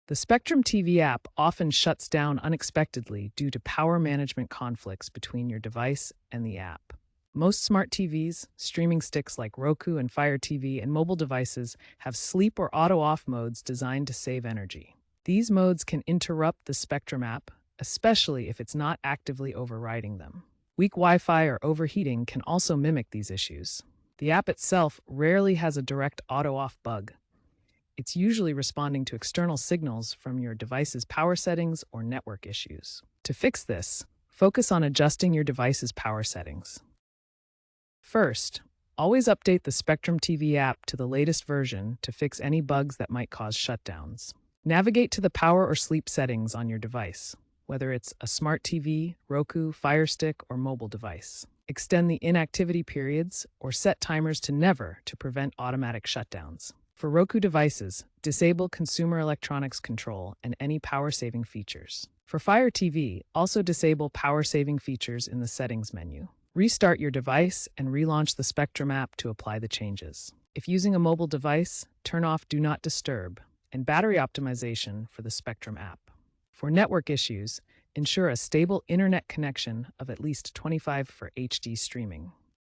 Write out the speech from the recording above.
The Spectrum TV app often shuts down unexpectedly due to power management conflicts between your device and the app. Most smart TVs, streaming sticks like Roku and Fire TV, and mobile devices have sleep or auto off modes designed to save energy. These modes can interrupt the Spectrum app, especially if it's not actively overriding them. Weak Wi Fi or overheating can also mimic these issues. The app itself rarely has a direct auto off bug. It's usually responding to external signals from your device's power settings or network issues. To fix this, focus on adjusting your device's power settings. First, always update the Spectrum TV app to the latest version to fix any bugs that might cause shutdowns. Navigate to the power or sleep settings on your device, whether it's a smart TV, Roku, Fire Stick, or mobile device. Extend the inactivity periods or set timers to never to prevent automatic shutdowns. For Roku devices, disable consumer electronics control and any power-saving features. For Fire TV, also disable power-saving features in the settings menu. Restart your device and relaunch the Spectrum app to apply the changes. If using a mobile device, turn off Do Not Disturb and battery optimization for the Spectrum app. For network issues, ensure a stable internet connection of at least 25 for HD streaming.